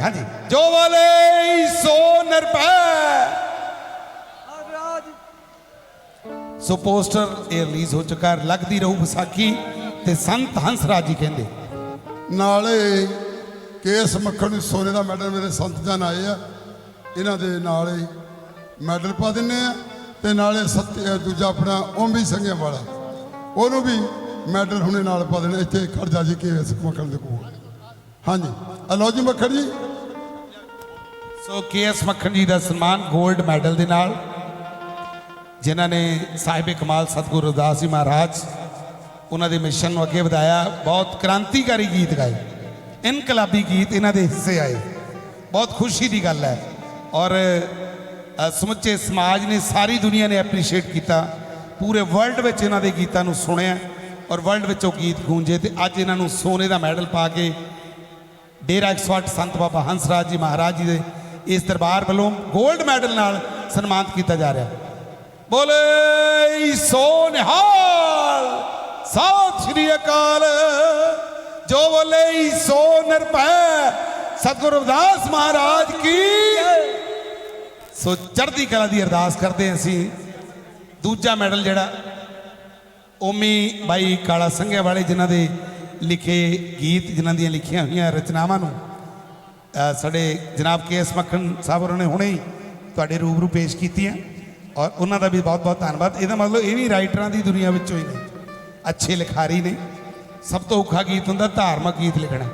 हाँ जी, जो बोले सो निरभै। सो पोस्टर ये रिलीज हो चुका है, लगती रहू विसाखी ते संत हंसराज जी कहते नाले केस मक्खन सोने का मैडल मेरे संत जन आए आ, इन्हां दे नाले मैडल पा दिन्ने आ ते नाले सत्य दूजा अपना ओंबी संघिया वाला ओनू भी मैडल हुणे नाल पा देने। इत्थे खड़जा जी केस मक्खन दे कोल। हाँ जी, अलो जी मक्खन जी। सो KS मक्खन जी का सम्मान गोल्ड मैडल के नाल, जिन्हों ने साहिब कमाल सतगुरु रविदास जी महाराज उन्होंने मिशन को अगे बढ़ाया। बहुत क्रांतिकारी गीत गाए, इनकलाबी गीत इन्हों के हिस्से आए, बहुत खुशी की गल है। और समुचे समाज ने, सारी दुनिया ने एप्रीशिएट किया, पूरे वर्ल्ड में इन्हों के गीतों को सुनिया और वर्ल्ड में गीत गूंजे। तो अज इन्हों सोने का मैडल पा के डेरा 108 संत बाबा हंसराज जी महाराज जी के इस दरबार वालों गोल्ड मैडल नाल सन्मानित किया जा रहा। बोले सो निहाल, सत श्री अकाल। जो बोले सो निरभै, सतगुरु रविदास महाराज की। सो चढ़ती कला की अरदास करते हैं असी। दूजा मैडल जड़ा ओमी बाई काला संघिया वाले, जिन्हों के लिखे गीत, जिन्हों दी लिखिया हुई रचनावां नूं साडे जनाब KS मक्खन साहब उन्होंने हुणे ही तुहाडे रूबरू पेश कीतियां और उन्होंने भी बहुत बहुत धन्यवाद। इसका मतलब ये भी राइटरां की दुनिया विचों ही ने, अच्छे लिखारी ने। सब तो औखा गीत हुंदा धार्मिक गीत लिखना,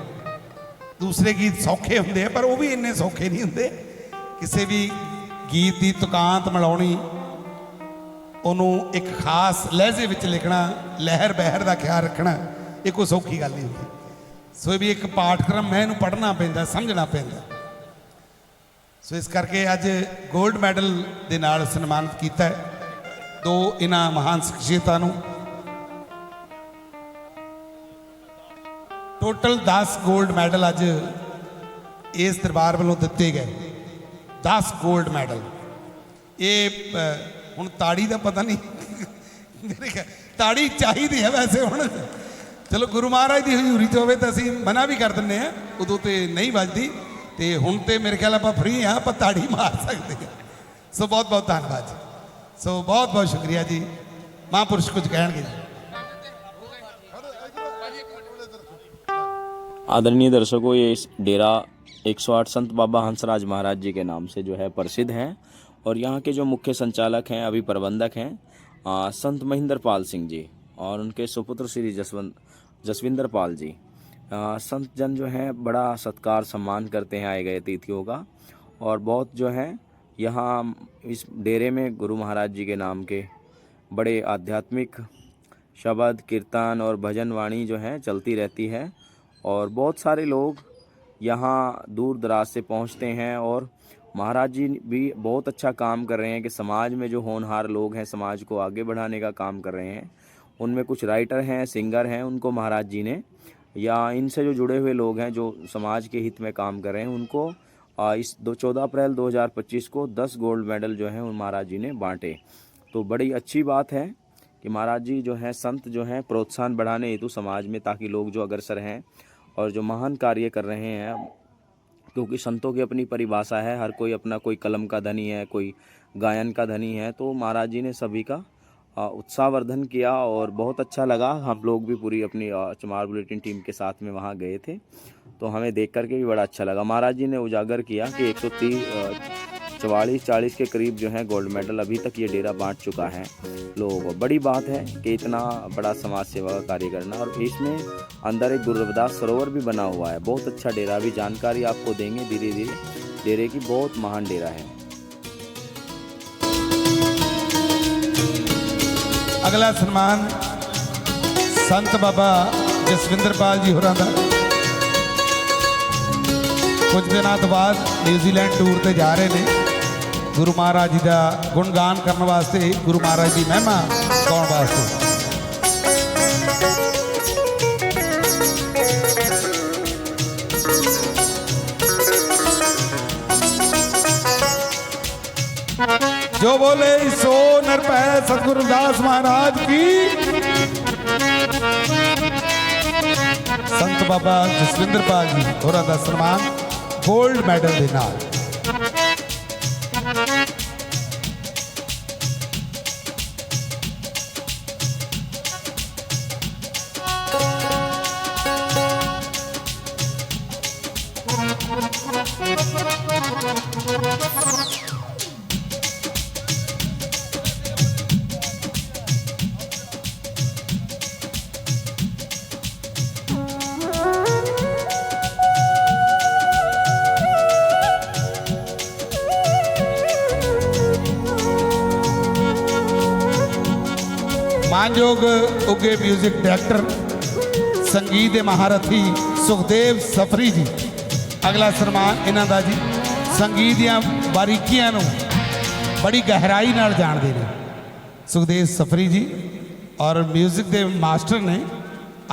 दूसरे गीत सौखे हुंदे पर वो भी इन्ने सौखे नहीं हुंदे। किसी भी गीत की तुकांत मिलाउणी, उन्होंने एक खास लहजे विच लिखना, लहर बहर का ख्याल रखना, ये कोई सौखी गल नहीं होती। सो भी एक पाठक्रम है, इनू पढ़ना पैंदा, समझना पैंदा। सो इस करके अज गोल्ड मैडल दे नाल सन्मानित किया है दो इन्हां महान शख्सियतां नूं। टोटल 10 गोल्ड मैडल अज इस दरबार वालों दिते गए, 10 गोल्ड मैडल। ये हुण ताड़ी का पता नहीं मेरे ख्याल ताड़ी चाहिए है वैसे हुण, चलो गुरु महाराज की हजूरी च होवे तो असीं मना भी कर दिंदे हैं, उदों तो नहीं बजती। तो हुण तो मेरे ख्याल आप फ्री हाँ, आप ताड़ी मार सकते हैं। सो बहुत बहुत धन्यवाद जी। सो बहुत बहुत शुक्रिया जी। महापुरुष कुछ कहेंगे। आदरणीय दर्शकों, ये इस डेरा 108 संत बाबा हंसराज महाराज जी के नाम से जो है प्रसिद्ध है और यहाँ के जो मुख्य संचालक हैं, अभी प्रबंधक हैं संत महेंद्र पाल सिंह जी और उनके सुपुत्र श्री जसविंदर पाल जी। संत जन जो है बड़ा सत्कार सम्मान करते हैं आए गए अतिथियों का और बहुत जो है यहाँ इस डेरे में गुरु महाराज जी के नाम के बड़े आध्यात्मिक शब्द कीर्तन और भजन वाणी जो है चलती रहती है और बहुत सारे लोग यहाँ दूर दराज से पहुँचते हैं और महाराज जी भी बहुत अच्छा काम कर रहे हैं कि समाज में जो होनहार लोग हैं, समाज को आगे बढ़ाने का काम कर रहे हैं। उनमें कुछ राइटर हैं, सिंगर हैं, उनको महाराज जी ने या इनसे जो जुड़े हुए लोग हैं जो समाज के हित में काम कर रहे हैं उनको इस 14 अप्रैल 2025 को 10 गोल्ड मेडल जो हैं उन महाराज जी ने बांटे। तो बड़ी अच्छी बात है कि महाराज जी जो हैं संत जो हैं प्रोत्साहन बढ़ाने हेतु समाज में, ताकि लोग जो अग्रसर हैं और जो महान कार्य कर रहे हैं, क्योंकि संतों की अपनी परिभाषा है, हर कोई अपना, कोई कलम का धनी है, कोई गायन का धनी है। तो महाराज जी ने सभी का उत्साहवर्धन किया और बहुत अच्छा लगा। हम लोग भी पूरी अपनी चमार बुलेटिन टीम के साथ में वहाँ गए थे तो हमें देख करके भी बड़ा अच्छा लगा। महाराज जी ने उजागर किया कि 140 के करीब जो है गोल्ड मेडल अभी तक ये डेरा बांट चुका है लोगों को। बड़ी बात है कि इतना बड़ा समाज सेवा का कार्य करना और इसमें अंदर एक गुरु रविदास सरोवर भी बना हुआ है। बहुत अच्छा डेरा, भी जानकारी आपको देंगे धीरे धीरे। डेरे की बहुत महान डेरा है। अगला सम्मान संत बाबा जसविंदर पाल जी होरां दा। कुछ दिनों तो बाद न्यूजीलैंड टूर पर जा रहे हैं, गुरु महाराज जी का गुणगान करने वास्ते, गुरु महाराज की महिमा गाउण वास्ते। जो बोले सो निरभै सतगुरु रविदास महाराज की। संत बाबा जसविंदर पाल जी होरां दा सन्मान 골ਡ ਮੈਡਲ ਦੇ ਨਾਲ। ਮਾਨਯੋਗ ਉੱਗੇ ਮਿਊਜ਼ਿਕ ਡਾਇਰੈਕਟਰ ਸੰਗੀਤ ਦੇ ਮਹਾਰਥੀ ਸੁਖਦੇਵ ਸਫਰੀ ਜੀ, ਅਗਲਾ ਸਨਮਾਨ ਇਹਨਾਂ ਦਾ ਜੀ। ਸੰਗੀਤ ਦੀਆਂ ਬਾਰੀਕੀਆਂ ਨੂੰ ਬੜੀ ਗਹਿਰਾਈ ਨਾਲ ਜਾਣਦੇ ਨੇ ਸੁਖਦੇਵ ਸਫਰੀ ਜੀ, ਔਰ ਮਿਊਜ਼ਿਕ ਦੇ ਮਾਸਟਰ ਨੇ।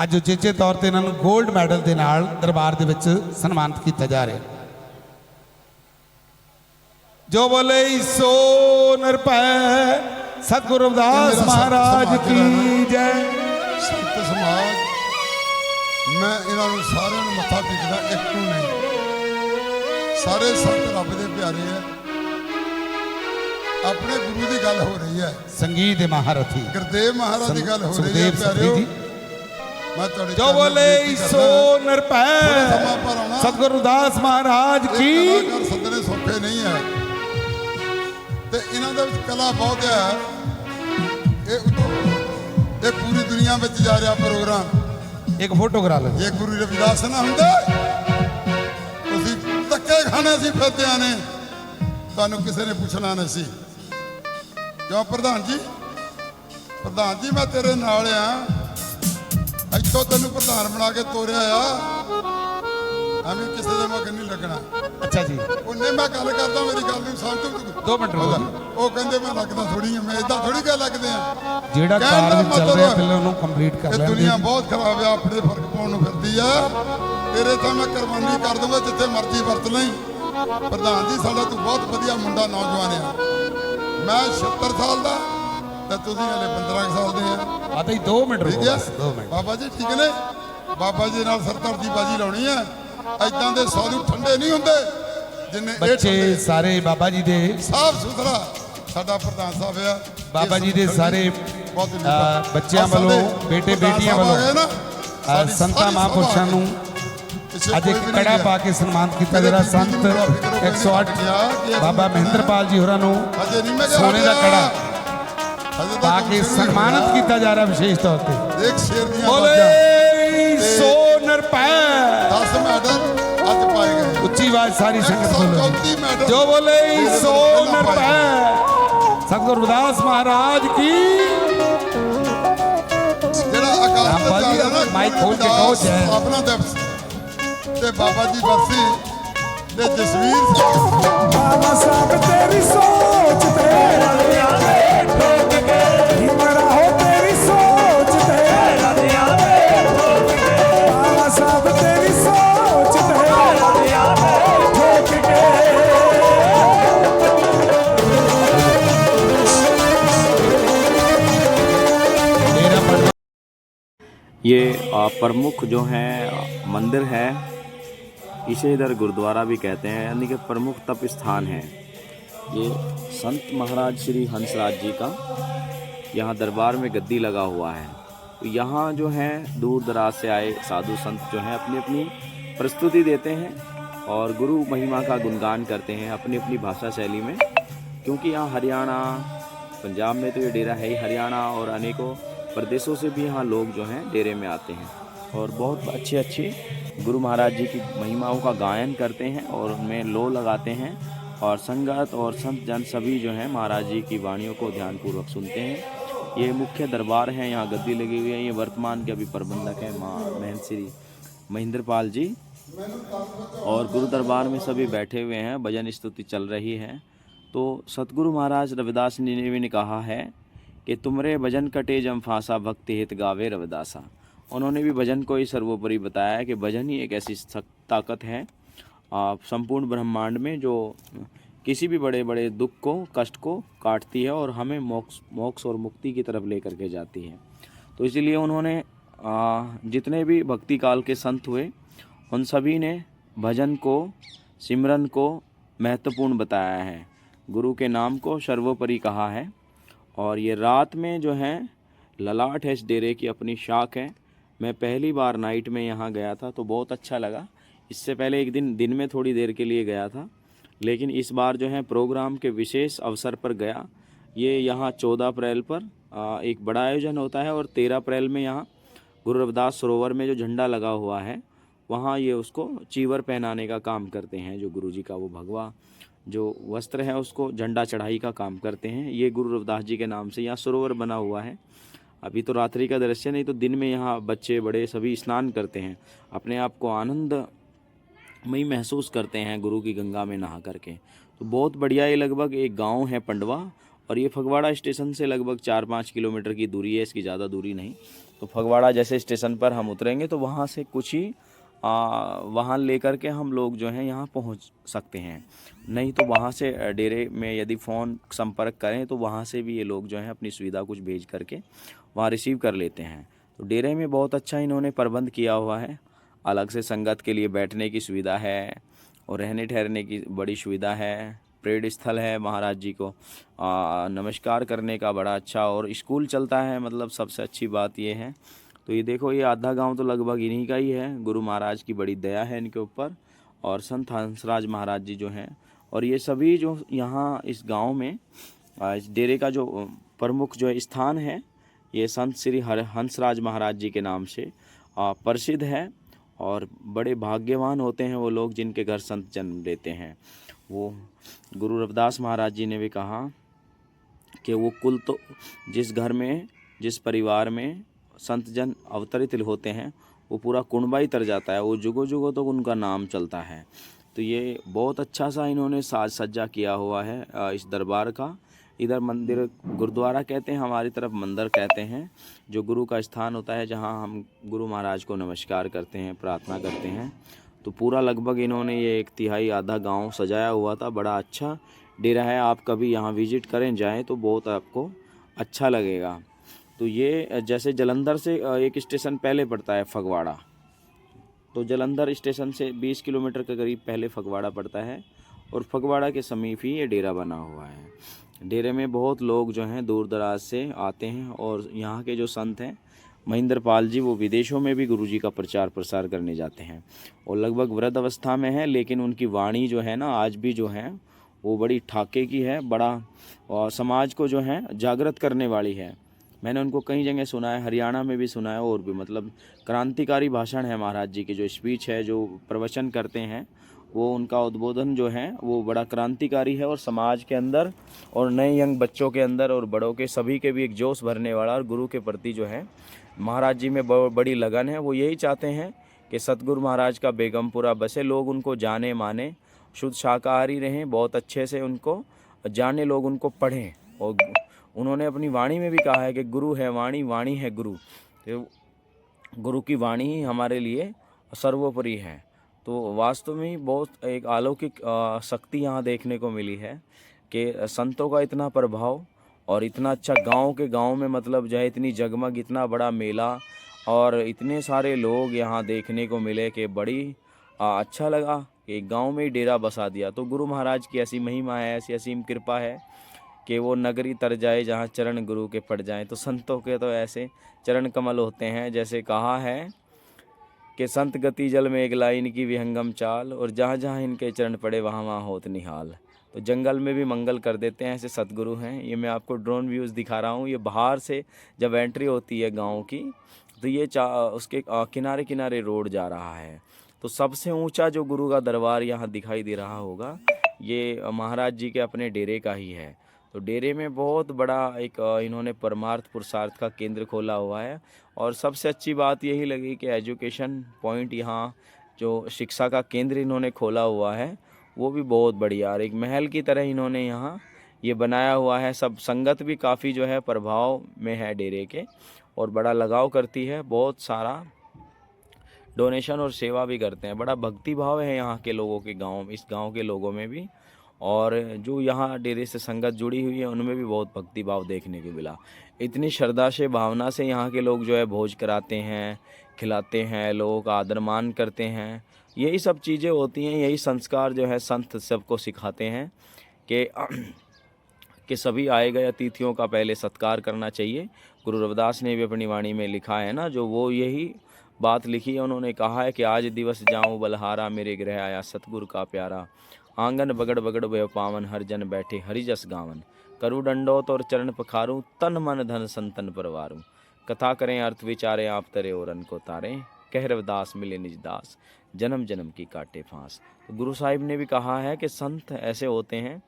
ਅੱਜ ਉਚੇਚੇ ਤੌਰ ਤੇ ਇਹਨਾਂ ਨੂੰ 골ਡ ਮੈਡਲ ਦੇ ਨਾਲ ਦਰਬਾਰ ਦੇ ਵਿੱਚ ਸਨਮਾਨਿਤ ਕੀਤਾ ਜਾ ਰਿਹਾ। ਜੋ ਬੋਲੇ ਸੋ ਨਿਰਭੈ ਸਤਿਗੁਰੂ ਰਵਿਦਾਸ ਮਹਾਰਾਜ ਕੀ ਜੈ। ਸੰਤ ਸਮਾਜ, ਮੈਂ ਇਹਨਾਂ ਨੂੰ ਸਾਰਿਆਂ ਨੂੰ ਮੱਥਾ ਟੇਕਦਾ, ਇੱਕ ਨੂੰ ਨਹੀਂ। ਸਾਰੇ ਸੰਤ ਰੱਬ ਦੇ ਪਿਆਰੇ ਆ। ਆਪਣੇ ਗੁਰੂ ਦੀ ਗੱਲ ਹੋ ਰਹੀ ਹੈ, ਸੰਗੀਤ ਦੇ ਮਹਾਰਥੀ ਗੁਰਦੇਵ ਮਹਾਰਾਜ ਦੀ ਗੱਲ ਹੋ ਰਹੀ ਹੈ ਸੁਖਦੇਵ ਸਫਰੀ ਪਿਆਰਿਓ। ਜੀ। ਮੈਂ ਤੁਹਾਡੇ ਜੋ ਬੋਲੇ ਸੋ ਨਿਰਭੈ ਸਤਿਗੁਰੂ ਰਵਿਦਾਸ ਮਹਾਰਾਜ ਕੀ। ਕਲਾਕਾਰ ਸੱਦਣੇ ਸੌਖੇ ਨਹੀਂ ਹੈ, ਤੇ ਇਹਨਾਂ ਦੇ ਵਿੱਚ ਕਲਾ ਬਹੁਤ ਹੈ। ਇਹ ਪੂਰੀ ਦੁਨੀਆ ਵਿੱਚ ਜਾ ਰਿਹਾ ਪ੍ਰੋਗਰਾਮ। ਇੱਕ ਫੋਟੋ ਕਰਾ ਲਓ। ਜੇ ਗੁਰੂ ਰਵਿਦਾਸ ਨਾ ਹੁੰਦੇ, ਤੁਸੀਂ ਧੱਕੇ ਖਾਣੇ ਸੀ ਫਿਰਦਿਆਂ ਨੇ, ਤੁਹਾਨੂੰ ਕਿਸੇ ਨੇ ਪੁੱਛਣਾ ਨਹੀਂ ਸੀ। ਕਿਉਂ ਪ੍ਰਧਾਨ ਜੀ? ਪ੍ਰਧਾਨ ਜੀ ਮੈਂ ਤੇਰੇ ਨਾਲ ਆ, ਇੱਥੋਂ ਤੈਨੂੰ ਪ੍ਰਧਾਨ ਬਣਾ ਕੇ ਤੋਰਿਆ ਆ, ਐਵੇਂ ਕਿਸੇ ਦੇ ਮਗਰ ਨਹੀਂ ਲੱਗਣਾ। ਅੱਛਾ ਜੀ, ਉਹਨੇ ਮੈਂ ਗੱਲ ਕਰਦਾ, ਮੇਰੀ ਗੱਲ ਨੂੰ ਸਮਝ। 2 ਮਿੰਟ ਰੁਕੋ। ਉਹ ਕਹਿੰਦੇ ਮੈਂ ਲੱਗਦਾ ਥੋੜੀ ਆ, ਮੈਂ ਇਦਾਂ ਥੋੜੀ ਗੱਲ ਲੱਗਦੇ ਆ। ਜਿਹੜਾ ਕਹਿਣ ਦਾ ਕਾਰਜ ਚੱਲ ਰਿਹਾ ਮਤਲਬ ਪਹਿਲਾਂ ਉਹਨੂੰ ਕੰਪਲੀਟ ਕਰ ਇਹ ਲੈਣ ਦੁਨੀਆ ਦਿਓ। ਬਹੁਤ ਖਰਾਬ ਆ, ਆਪਣੇ ਫਰਕ ਪਾਉਣ ਨੂੰ ਫਿਰਦੀ ਆ। ਤੇਰੇ ਤਾਂ ਮੈਂ ਕੁਰਬਾਨੀ ਕਰ ਦੂੰਗਾ, ਜਿੱਥੇ ਮਰਜ਼ੀ ਵਰਤ ਲਈ। ਪ੍ਰਧਾਨ ਜੀ ਸਾਡਾ ਤੂੰ ਬਹੁਤ ਵਧੀਆ ਮੁੰਡਾ, ਨੌਜਵਾਨ ਆ। ਮੈਂ 76 ਸਾਲ ਦਾ ਤੇ ਤੁਸੀਂ ਹਲੇ 15 ਸਾਲ ਦੇ ਆ। ਆ ਤਾਂ 2 ਮਿੰਟ ਰੁਕੋ, ਠੀਕ ਹੈ ਬਸ 2 ਮਿੰਟ। ਬਾਬਾ ਜੀ ਠੀਕ ਨੇ? ਬਾਬਾ ਜੀ ਨਾਲ ਸਰਦਾਰ ਦੀ ਬਾਜੀ ਲਾਉਣੀ ਹੈ। ਐਦਾਂ ਦੇ ਸਾਧੂ ਠੰਡੇ ਨਹੀਂ ਹੁੰਦੇ ਜਿੰਨੇ ਇਹ ਬੱਚੇ ਠੰਡੇ। ਸਾਰੇ ਬਾਬਾ ਜੀ ਦੇ, ਸਾਫ ਸੁਥਰਾ ਸਾਡਾ ਪ੍ਰਧਾਨ ਸਾਹਿਬ ਆ। ਬਾਬਾ ਜੀ ਦੇ ਸਾਰੇ ਬਹੁਤ ਬੱਚਿਆਂ ਵੱਲੋਂ, ਬੇਟੇ ਬੇਟੀਆਂ ਵੱਲੋਂ ਸੰਤਾਂ ਮਹਾਂਪੁਰਸ਼ਾਂ ਨੂੰ ਅੱਜ ਇੱਕ ਕੜਾ ਪਾ ਕੇ ਸਨਮਾਨਿਤ ਕੀਤਾ ਜਾ ਰਿਹਾ। ਸੰਤ 108 ਬਾਬਾ ਮਹਿੰਦਰਪਾਲ ਜੀ ਹੋਰਾਂ ਨੂੰ ਸੋਨੇ ਦਾ ਕੜਾ ਪਾ ਕੇ ਸਨਮਾਨਿਤ ਕੀਤਾ ਜਾ ਰਿਹਾ ਵਿਸ਼ੇਸ਼ ਤੌਰ ਤੇ। ਇੱਕ ਸ਼ੇਰ ਦੀਆਂ ਬੋਲੇ ਸੋ ਨਿਰਭੈ 10 ਮੈਡਲ ਅੱਜ ਪਾਏ ਗਏ। ਉੱਚੀ ਆਵਾਜ਼ ਸਾਰੀ ਸੰਗਤ ਬੋਲੇ। 134 ਮੈਡਲ ਜੋ ਬੋਲੇ ਸੋ ਨਿਰਭੈ ਸਤਿਗੁਰੂ ਰਵਿਦਾਸ ਮਹਾਰਾਜ ਕੀ। ਜਿਹੜਾ ਆਕਾਸ਼ ਤੇ ਰਾਮਪਾਲ ਜੀ, ਜਾ ਰਿਹਾ ਨਾ, ਮਾਈਕ ਖੋਲ ਕੇ ਕਹੋ ਜੈ। ਆਪਣਾ ਦਿਵਸ ਤੇ ਬਾਬਾ ਜੀ ਬਰਸੀ ਤੇ ਜਸਵੀਰ ਸਿੰਘ। ਬਾਬਾ ਸਾਹਿਬ ਤੇਰੀ ਸੋਚ ਤੇ ਰਲਿਆ ਵੇ ਠੋਕ ਕੇ, ਹਿਮੜਾ ਹੋ ਤੇਰੀ ਸੋਚ ਤੇ ਰਲਿਆ ਵੇ ਠੋਕ ਕੇ। ਬਾਬਾ ਸਾਹਿਬ ਤੇਰੀ ਸੋਚ ਤੇ ਰਲਿਆ ਵੇ ਠੋਕ ਕੇ। ये प्रमुख जो है मंदिर है, इसे इधर गुरुद्वारा भी कहते हैं, यानी कि प्रमुख तप स्थान है। ये संत महाराज श्री हंसराज जी का यहाँ दरबार में गद्दी लगा हुआ है। तो यहाँ जो है दूर दराज से आए साधु संत जो हैं अपनी अपनी प्रस्तुति देते हैं और गुरु महिमा का गुणगान करते हैं अपनी अपनी भाषा शैली में। क्योंकि यहाँ हरियाणा, पंजाब में तो ये डेरा है ही, हरियाणा और अनेकों प्रदेशों से भी यहाँ लोग जो हैं डेरे में आते हैं और बहुत अच्छे अच्छे गुरु महाराज जी की महिमाओं का गायन करते हैं और उनमें लो लगाते हैं और संगत और संत जन सभी जो हैं महाराज जी की वाणियों को ध्यानपूर्वक सुनते हैं। ये मुख्य दरबार है, यहाँ गद्दी लगी हुई है। ये वर्तमान के अभी प्रबंधक हैं माँ महंत श्री महेंद्रपाल जी और गुरु दरबार में सभी बैठे हुए हैं, भजन स्तुति चल रही है। तो सतगुरु महाराज रविदास जी ने भी कहा है कि तुमरे भजन कटे जम फांसा भक्ति हित गावे रविदासा। उन्होंने भी भजन को ही सर्वोपरि बताया कि भजन ही एक ऐसी ताकत है संपूर्ण ब्रह्मांड में जो किसी भी बड़े बड़े दुख को, कष्ट को काटती है और हमें मोक्ष और मुक्ति की तरफ लेकर के जाती है। तो इसीलिए उन्होंने जितने भी भक्ति काल के संत हुए उन सभी ने भजन को सिमरन को महत्वपूर्ण बताया है, गुरु के नाम को सर्वोपरि कहा है। और ये रात में जो है ललाट है इस डेरे की, अपनी शाख है। मैं पहली बार नाइट में यहाँ गया था तो बहुत अच्छा लगा। इससे पहले एक दिन में थोड़ी देर के लिए गया था, लेकिन इस बार जो है प्रोग्राम के विशेष अवसर पर गया। ये यहाँ 14 अप्रैल पर एक बड़ा आयोजन होता है और 13 अप्रैल में यहाँ गुरु रविदास सरोवर में जो झंडा लगा हुआ है वहाँ ये उसको चीवर पहनाने का काम करते हैं। जो गुरु जी का वो भगवा जो वस्त्र है उसको झंडा चढ़ाई का काम करते हैं। ये गुरु रविदास जी के नाम से यहाँ सरोवर बना हुआ है। अभी तो रात्रि का दृश्य, नहीं तो दिन में यहाँ बच्चे बड़े सभी स्नान करते हैं, अपने आप को आनंदमयी महसूस करते हैं गुरु की गंगा में नहा करके। तो बहुत बढ़िया। ये लगभग एक गांव है पंडवा, और ये फगवाड़ा स्टेशन से लगभग 4-5 किलोमीटर की दूरी है, इसकी ज़्यादा दूरी नहीं। तो फगवाड़ा जैसे स्टेशन पर हम उतरेंगे तो वहाँ से कुछ ही वाहन लेकर के हम लोग जो हैं यहाँ पहुँच सकते हैं। नहीं तो वहाँ से डेरे में यदि फ़ोन संपर्क करें तो वहाँ से भी ये लोग जो हैं अपनी सुविधा कुछ भेज करके वहाँ रिसीव कर लेते हैं। तो डेरे में बहुत अच्छा इन्होंने प्रबंध किया हुआ है। अलग से संगत के लिए बैठने की सुविधा है और रहने ठहरने की बड़ी सुविधा है। परेड स्थल है, महाराज जी को नमस्कार करने का बड़ा अच्छा, और स्कूल चलता है। मतलब सबसे अच्छी बात ये है। तो ये देखो, ये आधा गांव तो लगभग इन्हीं का ही है। गुरु महाराज की बड़ी दया है इनके ऊपर, और संत हंसराज महाराज जी जो हैं, और ये सभी जो यहाँ इस गांव में इस डेरे का जो प्रमुख जो स्थान है, ये संत श्री हंसराज महाराज जी के नाम से प्रसिद्ध है। और बड़े भाग्यवान होते हैं वो लोग जिनके घर संत जन्म लेते हैं। वो गुरु रविदास महाराज जी ने भी कहा कि वो कुल तो जिस घर में, जिस परिवार में संत जन अवतरित होते हैं वो पूरा कुंडबा ही तर जाता है, वो जुगों जुगों तो उनका नाम चलता है। तो ये बहुत अच्छा सा इन्होंने साज सज्जा किया हुआ है इस दरबार का। इधर मंदिर गुरुद्वारा कहते हैं, हमारी तरफ मंदिर कहते हैं, जो गुरु का स्थान होता है जहाँ हम गुरु महाराज को नमस्कार करते हैं, प्रार्थना करते हैं। तो पूरा लगभग इन्होंने ये 1/3 आधा गांव सजाया हुआ था। बड़ा अच्छा डेरा है। आप कभी यहाँ विजिट करें, जाएं तो बहुत आपको अच्छा लगेगा। तो ये जैसे जलंधर से एक स्टेशन पहले पड़ता है फगवाड़ा, तो जलंधर स्टेशन से 20 किलोमीटर के करीब पहले फगवाड़ा पड़ता है, और फगवाड़ा के समीप ही ये डेरा बना हुआ है। डेरे में बहुत लोग जो हैं दूर दराज से आते हैं, और यहाँ के जो संत हैं महेंद्र पाल जी, वो विदेशों में भी गुरुजी का प्रचार प्रसार करने जाते हैं, और लगभग वृद्ध अवस्था में है, लेकिन उनकी वाणी जो है ना आज भी जो है वो बड़ी ठाके की है, बड़ा और समाज को जो है जागृत करने वाली है। मैंने उनको कई जगह सुना है, हरियाणा में भी सुना है, और भी मतलब क्रांतिकारी भाषण है महाराज जी की। जो स्पीच है, जो प्रवचन करते हैं, वो उनका उद्बोधन जो है वो बड़ा क्रांतिकारी है, और समाज के अंदर और नए यंग बच्चों के अंदर और बड़ों के सभी के भी एक जोश भरने वाला। और गुरु के प्रति जो है महाराज जी में बड़ी लगन है। वो यही चाहते हैं कि सतगुरु महाराज का बेगमपुरा बसे, लोग उनको जाने माने, शुद्ध शाकाहारी रहें, बहुत अच्छे से उनको जाने, लोग उनको पढ़ें। और उन्होंने अपनी वाणी में भी कहा है कि गुरु है वाणी, वाणी है गुरु। तो गुरु की वाणी ही हमारे लिए सर्वोपरि है। तो वास्तव में बहुत एक अलौकिक शक्ति यहाँ देखने को मिली है कि संतों का इतना प्रभाव, और इतना अच्छा गांव के गांव में मतलब जो है इतनी जगमग, इतना बड़ा मेला, और इतने सारे लोग यहाँ देखने को मिले कि बड़ी अच्छा लगा कि गांव में ही डेरा बसा दिया। तो गुरु महाराज की ऐसी महिमा है, ऐसी असीम कृपा है कि वो नगरी तर जाए जहाँ चरण गुरु के पड़ जाएं। तो संतों के तो ऐसे चरण कमल होते हैं, जैसे कहा है कि संत गति जल में एक लाइन की विहंगम चाल, और जहाँ जहाँ इनके चरण पड़े वहाँ वहाँ होत निहाल। तो जंगल में भी मंगल कर देते हैं, ऐसे सतगुरु हैं। ये मैं आपको ड्रोन व्यूज़ दिखा रहा हूँ। ये बाहर से जब एंट्री होती है गांव की, तो ये उसके किनारे किनारे रोड जा रहा है। तो सबसे ऊंचा जो गुरु का दरबार यहाँ दिखाई दे रहा होगा, ये महाराज जी के अपने डेरे का ही है। तो डेरे में बहुत बड़ा एक इन्होंने परमार्थ पुरुषार्थ का केंद्र खोला हुआ है। और सबसे अच्छी बात यही लगी कि एजुकेशन पॉइंट, यहाँ जो शिक्षा का केंद्र इन्होंने खोला हुआ है वो भी बहुत बढ़िया, और एक महल की तरह इन्होंने यहाँ ये बनाया हुआ है। सब संगत भी काफ़ी जो है प्रभाव में है डेरे के, और बड़ा लगाव करती है, बहुत सारा डोनेशन और सेवा भी करते हैं। बड़ा भक्ति भाव है यहाँ के लोगों के गाँव, इस गाँव के लोगों में भी, और जो यहाँ डेरे से संगत जुड़ी हुई है उनमें भी बहुत भक्ति भाव देखने को मिला। इतनी श्रद्धा से, भावना से यहाँ के लोग जो है भोज कराते हैं, खिलाते हैं, लोगों का आदर मान करते हैं। यही सब चीज़ें होती हैं, यही संस्कार जो है संत सबको सिखाते हैं कि सभी आए गए अतिथियों का पहले सत्कार करना चाहिए। गुरु रविदास ने भी अपनी वाणी में लिखा है ना, जो वो यही बात लिखी है। उन्होंने कहा है कि आज दिवस जाऊं बलहारा, मेरे गृह आया सतगुरु का प्यारा। आंगन बगड़ बगड़ वे पावन, हर जन बैठे हरि जस गावन। करु दंडोत और चरण पखारूं, तन मन धन संतन परवारूं। कथा करें अर्थ विचारे, आप तरे और अन को तारे। कह रविदास मिले निज दास, जन्म जन्म की काटे फांस। तो गुरु साहिब ने भी कहा है कि संत ऐसे होते हैं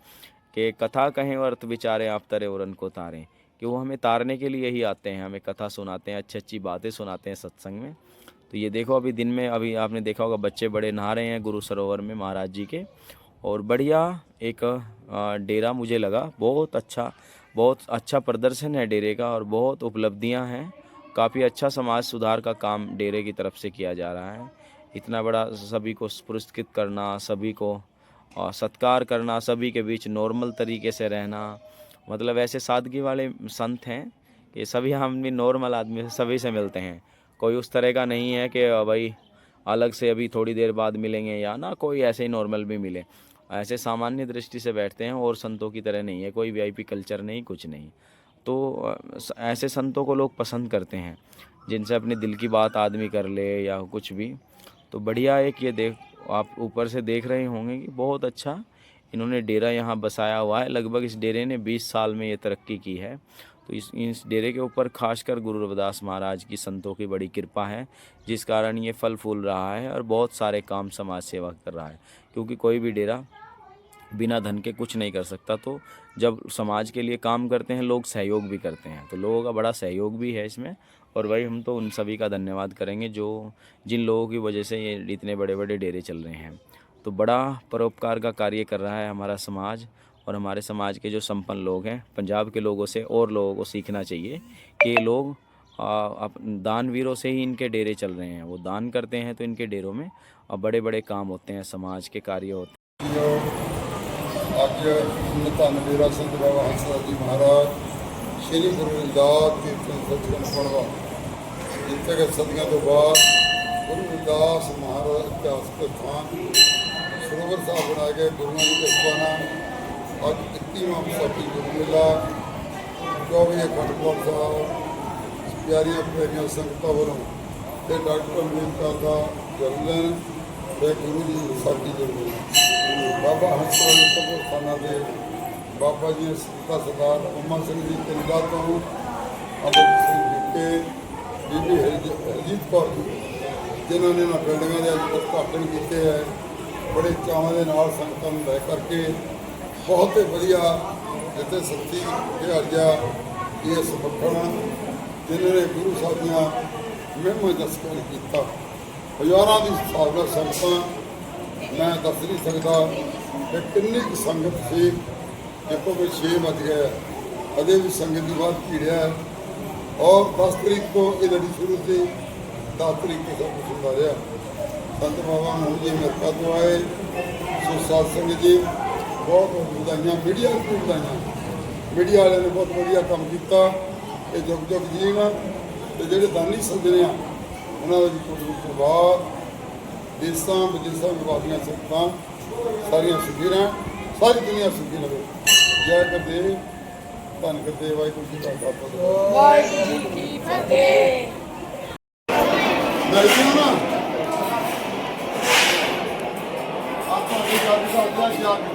कि कथा कहें और अर्थ विचारे, आप तरे और अन को तारें, कि वो हमें तारने के लिए ही आते हैं, हमें कथा सुनाते हैं, अच्छी अच्छी बातें सुनाते हैं सत्संग में। तो ये देखो अभी दिन में अभी आपने देखा होगा बच्चे बड़े नहा रहे हैं गुरु सरोवर में महाराज जी के। और बढ़िया एक डेरा मुझे लगा, बहुत अच्छा प्रदर्शन है डेरे का और बहुत उपलब्धियां हैं। काफ़ी अच्छा समाज सुधार का काम डेरे की तरफ से किया जा रहा है। इतना बड़ा सभी को पुरस्कृत करना, सभी को सत्कार करना, सभी के बीच नॉर्मल तरीके से रहना, मतलब ऐसे सादगी वाले संत हैं कि सभी हम भी नॉर्मल आदमी से सभी से मिलते हैं। कोई उस तरह का नहीं है कि भाई अलग से अभी थोड़ी देर बाद मिलेंगे, या ना कोई ऐसे ही नॉर्मल भी मिले, ऐसे सामान्य दृष्टि से बैठते हैं और संतों की तरह नहीं है, कोई वीआईपी कल्चर नहीं, कुछ नहीं। तो ऐसे संतों को लोग पसंद करते हैं जिनसे अपने दिल की बात आदमी कर ले या कुछ भी। तो बढ़िया एक ये देख आप ऊपर से देख रहे होंगे कि बहुत अच्छा इन्होंने डेरा यहाँ बसाया हुआ है। लगभग इस डेरे ने 20 साल में ये तरक्की की है। तो इस डेरे के ऊपर खासकर गुरु रविदास महाराज की संतों की बड़ी कृपा है, जिस कारण ये फल फूल रहा है और बहुत सारे काम समाज सेवा कर रहा है। क्योंकि कोई भी डेरा बिना धन के कुछ नहीं कर सकता। तो जब समाज के लिए काम करते हैं लोग सहयोग भी करते हैं, तो लोगों का बड़ा सहयोग भी है इसमें। और भाई हम तो उन सभी का धन्यवाद करेंगे जिन लोगों की वजह से ये इतने बड़े बड़े डेरे चल रहे हैं। तो बड़ा परोपकार का कार्य कर रहा है हमारा समाज, और हमारे समाज के जो संपन्न लोग हैं, पंजाब के लोगों से और लोगों को सीखना चाहिए कि लोग दानवीरों से ही इनके डेरे चल रहे हैं। वो दान करते हैं तो इनके डेरों में बड़े बड़े काम होते हैं, समाज के कार्य होते हैं। ਅੱਜ ਧੰਨ ਡੇਰਾ ਸੰਤ ਬਾਬਾ ਹੰਸਰਾਜ ਜੀ ਮਹਾਰਾਜ ਸ਼੍ਰੀ ਗੁਰੂ ਰਵਿਦਾਸ ਕੀਰਤਨ ਸੱਚਖੰਡ ਪੜਵਾ ਜਿੱਥੇ ਕਿ ਸਦੀਆਂ ਤੋਂ ਬਾਅਦ ਗੁਰੂ ਰਵਿਦਾਸ ਮਹਾਰਾਜ ਇਤਿਹਾਸਕ ਸਥਾਨ ਸਰੋਵਰ ਸਾਹਿਬ ਬਣਾਏ ਗਏ। ਗੁਰੂਆਂ ਦੀ ਕਿਰਪਾ ਨਾਲ ਅੱਜ 21ਵਾਂ ਵਿਸਾਖੀ ਗੁਰੂ ਮੇਲਾ 24 ਅਖੰਡ ਪਾਠ ਸਾਹਿਬ ਪਿਆਰੀਆਂ ਪਿਆਰੀਆਂ ਸੰਗਤਾਂ ਵੱਲੋਂ ਤੇ ਡਾਕਟਰ ਅੰਬੇਦਕਰ ਦਾ ਜਨਮ ਦਿਨ ਤੇ ਗੁਰੂ ਜੀ ਦੀ ਵਿਸਾਖੀ ਜਰੂਰ ਬਾਬਾ ਹੰਸਰਾਜ ਕਪੂਰ ਖਾਨਾ ਦੇ ਬਾਬਾ ਜੀ ਸਤਿਕਾਰ ਸਰਦਾਰ ਅੰਮਾ ਸਿੰਘ ਜੀ ਕੈਨੇਡਾ ਤੋਂ ਅਮਰ ਸਿੰਘ ਜੀ ਬੀਬੀ ਹਰਜੀਤ ਕੌਰ ਜੀ ਜਿਨ੍ਹਾਂ ਨੇ ਨਾ ਬਿਲਡਿੰਗਾਂ ਦੇ ਅੱਜ ਉਦਘਾਟਨ ਕੀਤੇ ਹੈ। ਬੜੇ ਚਾਵਾਂ ਦੇ ਨਾਲ ਸੰਗਤਾਂ ਨੂੰ ਲੈ ਕਰਕੇ ਬਹੁਤ ਹੀ ਵਧੀਆ ਜਿੱਥੇ ਸੱਚੀ ਦਿਹਾੜਿਆ ਇਸ ਮੱਖਣ ਜਿਨ੍ਹਾਂ ਨੇ ਗੁਰੂ ਸਾਹਿਬ ਦੀਆਂ ਮਹਿਮਾ ਦਾ ਸਤਿਕਾਰ ਕੀਤਾ। ਹਜ਼ਾਰਾਂ ਦੀ ਹਿਸਾਬ ਨਾਲ ਸੰਗਤਾਂ मैं दस नहीं सकता कि किन्नी संगत थी। देखो कोई 6 बज गए अजे भी संगत की बात भीड़ है। और 10 तारीख को ये लड़ी शुरू थी, 10 तारीख को सब कुछ होता रहा। संत बाबा मोहन जी अमेरिका तो आए, सो सत्संग जी बहुत बहुत बधाइयाँ, मीडिया को भी बधाइयाँ। मीडिया वाले ने बहुत बढ़िया काम किया। ये जुग जुग जीन तो जोड़े दानी सज्जने उन्होंने प्रभाव देशों विदेशों विभागियां संगतां सारिया सुखी रहन, सारी दुनिया सुखी रहे। जय गुरुदेव, धन गुरुदेव, वाहिगुरू जी का खालसा, वाहिगुरू जी की फतेह। ना आप